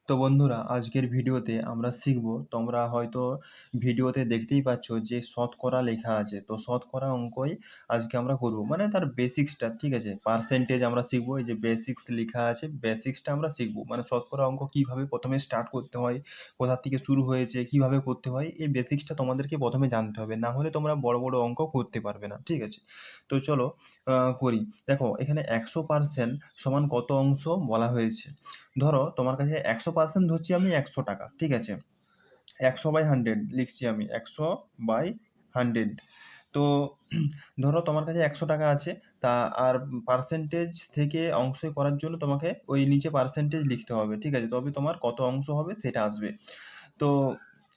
তো বন্ধুরা, আজকের ভিডিওতে আমরা শিখব, তোমরা হয়তো ভিডিওতে দেখতেই পাচ্ছ যে শতকরা লেখা আছে। তো শতকরা অঙ্কই আজকে আমরা করব, মানে তার বেসিক্সটা, ঠিক আছে? পার্সেন্টেজ আমরা শিখবো, এই যে বেসিক্স লেখা আছে বেসিক্সটা আমরা শিখবো, মানে শতকরা অঙ্ক কিভাবে প্রথমে স্টার্ট করতে হয়, কোথা থেকে শুরু হয়েছে, কিভাবে করতে হয়, এই বেসিক্সটা তোমাদেরকে প্রথমে জানতে হবে, না হলে তোমরা বড় বড় অঙ্ক করতে পারবে না, ঠিক আছে? তো চলো করি। দেখো এখানে 100% সমান কত অংশ বলা হয়েছে। ধরো তোমার কাছে 100% ধরছি আমি 100 টাকা, ঠিক আছে? 100/100 লিখছি আমি, 100/100। তো ধরো তোমার কাছে 100 টাকা আছে, তা আর পার্সেন্টেজ থেকে অংশ করার জন্য তোমাকে ওই নিচে পার্সেন্টেজ লিখতে হবে, ঠিক আছে? তবে তোমার কত অংশ হবে সেটা আসবে। তো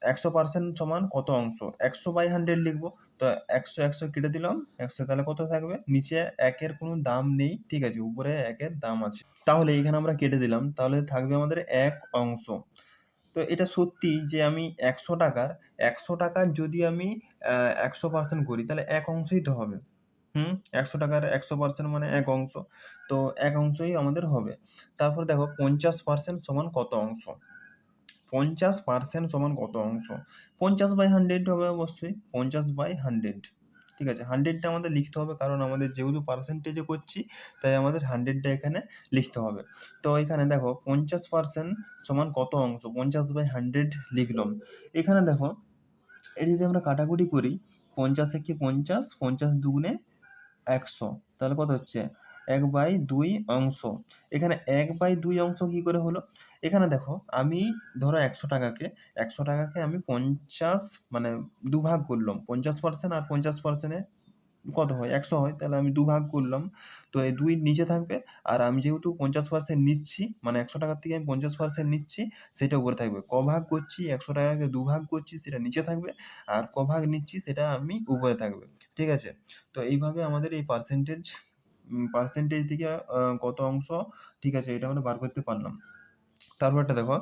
100% সমান কত অংশ, 100/100 লিখবো। তো 100 100 কেটে দিলাম, 100 তাহলে কত থাকবে? নিচে একের কোনো দাম নেই, ঠিক আছে? উপরে একের দাম আছে। তাহলে এখানে আমরা কেটে দিলাম, তাহলে থাকবে আমাদের 1 অংশ। তো এটা সত্যি যে আমি 100 টাকার যদি আমি 100% করি তাহলে 1 অংশই তো হবে। 100 টাকার 100% মানে 1 অংশ। তো 1 অংশই আমাদের হবে। তারপর দেখো 50% সমান কত অংশ? 50% সমান কত অংশ? 50/100 হবে অবশ্যই। 50/100, ঠিক আছে? 100 টা আমাদের লিখতে হবে, কারণ আমাদের যেহেতু পার্সেন্টেজে করছি, তাই আমাদের 100 টা এখানে লিখতে হবে। তো এখানে দেখো 50% সমান কত অংশ? 50/100 লিখলাম। এখানে দেখো, এটা যদি আমরা কাটাকুটি করি, 50 একে 50, 50 দুগুণে 100, তাহলে কত হচ্ছে? 1/2 অংশ। এখানে 1/2 অংশ কি করে হলো? এখানে দেখো, আমি ধরো 100 টাকাকে আমি 50, মানে দুভাগ করলাম। 50% আর 50% এ কত হয়? 100 হয়। তাহলে আমি দুভাগ করলাম। তো এই 2 নিচে থাকবে। আর আমি যেহেতু 50% নিচ্ছি, মানে 100 টাকার থেকে আমি 50% নিচ্ছি, সেটা উপরে থাকবে। কভাগ করছি, 100 টাকাকে দুভাগ করছি, সেটা নিচে থাকবে। আর কভাগ নিচ্ছি, সেটা আমি উপরে থাকবে। ঠিক আছে? তো এইভাবে আমাদের এই পার্সেন্টেজ থেকে কত অংশ, ঠিক আছে, এটা আমরা বার করতে পারলাম। তারপরটা দেখো,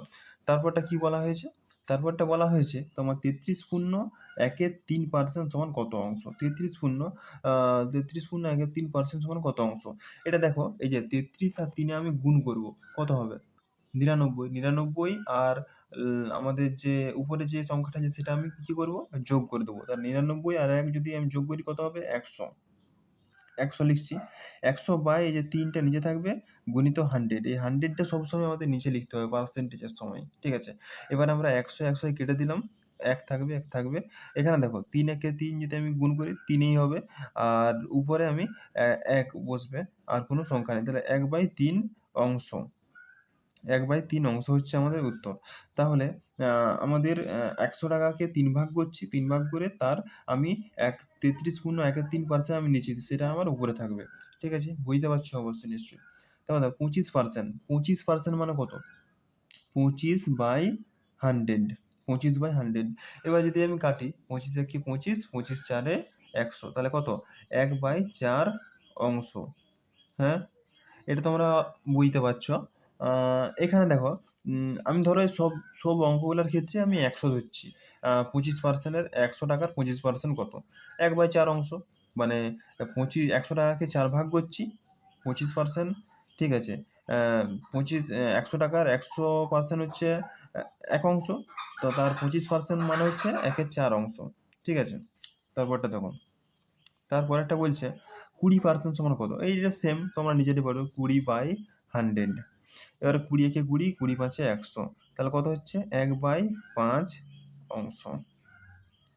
তারপরটা কি বলা হয়েছে? তারপরটা বলা হয়েছে তোমার 33.1 সমান কত অংশ? 33.1 সমান কত অংশ? এটা দেখো, এই যে 33 আর 3 আমি গুণ করব, কত হবে? 99। 99 আর আমাদের যে উপরে যে সংখ্যাটা আছে সেটা আমি কি করব? যোগ করে দেবো। তা 99 আর 1 যদি আমি যোগ করি কত হবে? 100। 100 লিখছি। 100 বাই এই যে ৩ টা নিচে থাকবে, গুণিত 100। এই 100 টা সবসময় আমাদের নিচে লিখতে হবে পার্সেন্টেজের সময়। ঠিক আছে? এবার আমরা 100 100 কেটে দিলাম। ১ থাকবে, ১ থাকবে। এখানে দেখো ৩ একে ৩ যদি আমি গুণ করি ৩ ই হবে। আর উপরে আমি ১ বসবে। আর কোনো সংখ্যা নেই। তাহলে ১/৩ অংশ। ১/৩ অংশ হচ্ছে আমাদের উত্তর। তাহলে আমাদের ১০০ টাকাকে ৩ ভাগ করছি। ৩ ভাগ করে তার আমি 33.1 আমি নিচ্ছি। সেটা আমার উপরে থাকবে। ঠিক আছে? বুঝতে পারছো অবশ্যই নিশ্চয়ই। তারপর দেখো 25%। 25% মানে কত? 25/100। 25/100। এবার যদি আমি কাটি, 25 একে 25, 25 4 এ ১০০। তাহলে কত? ১/৪ অংশ। হ্যাঁ? এটা তোমরা বুঝতে পারছো। এখানে দেখো, আমি ধরো এই সব অঙ্কগুলোর ক্ষেত্রে আমি ১০০ ধরছি। 25% এর ১০০ টাকার 25% কত? ১/৪ অংশ। মানে ১০০ টাকাকে ৪ ভাগ করছি, 25%, ঠিক আছে? ১০০ টাকার ১০০% হচ্ছে ১ অংশ। তো তার 25% মানে হচ্ছে ১/৪ অংশ। ঠিক আছে? তারপরটা দেখো। তারপরেরটা বলছে 20% সমান কত? এইটা সেম, তোমরা নিজেরাই পারো। 20/100। এবারে 20 একে 20, 20 ৫ এ ১০০। তাহলে কত হচ্ছে? ১/৫ অংশ।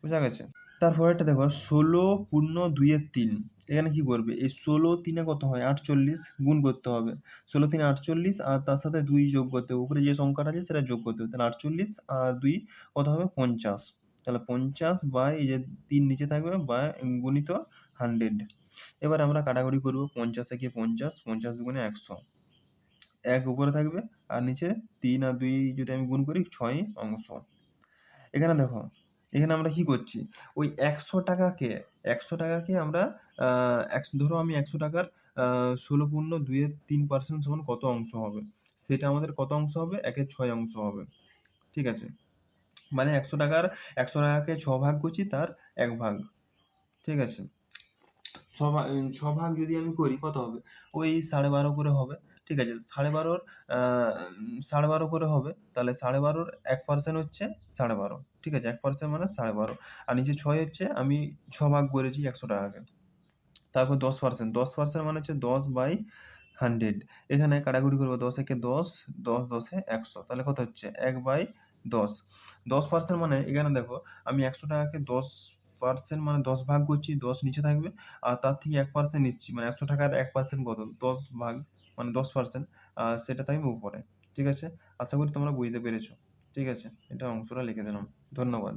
বুঝা গেছে? তারপরেরটা দেখো, ১৬ পূর্ণ ২ এর ৩। এখানে কি করবে? এই ১৬ ৩ এ কত হয়? ৪৮, গুণ করতে হবে। ১৬ ৩ ৪৮ আর তার সাথে ২ যোগ করতে হবে। উপরে যে সংখ্যাটা আছে সেটা যোগ করতে হবে। তাহলে ৪৮ আর ২ কত হবে? ৫০। তাহলে ৫০ বাই এই যে ৩ নিচে থাকবে, বা গুণিত 100। এবার আমরা কাটাকুটি করব। ৫০ একে ৫০, ৫০ দুগুণে ১০০। ১ উপরে থাকবে, আর নিচে ৩ আর ২ যদি আমি গুণ করি ৬ অংশ। এখানে দেখো, এখানে আমরা কি করছি? ওই ১০০ টাকাকে আমরা ধরো আমি ১০০ টাকার ১৬ পূর্ণ ২ এর ৩% সমান কত অংশ হবে? সেটা আমাদের কত অংশ হবে? ১/৬ অংশ হবে। ঠিক আছে? মানে ১০০ টাকাকে ৬ ভাগ করছি, তার ১ ভাগ। ঠিক আছে? ৬ ভাগ যদি আমি করি কত হবে? ওই ১২.৫ করে হবে। ঠিক আছে? 12.5 12.5 করে হবে। তাহলে 12.5 1% হচ্ছে 12.5, ঠিক আছে? 1% মানে 12.5, আর নিচে 6 হচ্ছে আমি 6 ভাগ করেছি ৳১০০ কে। তারপর 10%, 10% মানে হচ্ছে 10/100। এখানে কাটাকুটি করব, 10 একে 10, 10 10 এ 100, তাহলে কত হচ্ছে 1/10। 10% মানে এখানে দেখো আমি ৳১০০ কে 10% মানে 10 ভাগ করছি, 10 নিচে থাকবে আর তার থেকে 1% নিচ্ছি, মানে ৳১০০ র 1% কত? 10 ভাগ মানে 10%, সেটা থাকবে উপরে। ঠিক আছে? আশা করি তোমরা বুঝতে পেরেছ। ঠিক আছে? এটা অংশটা লিখে দিলাম। ধন্যবাদ।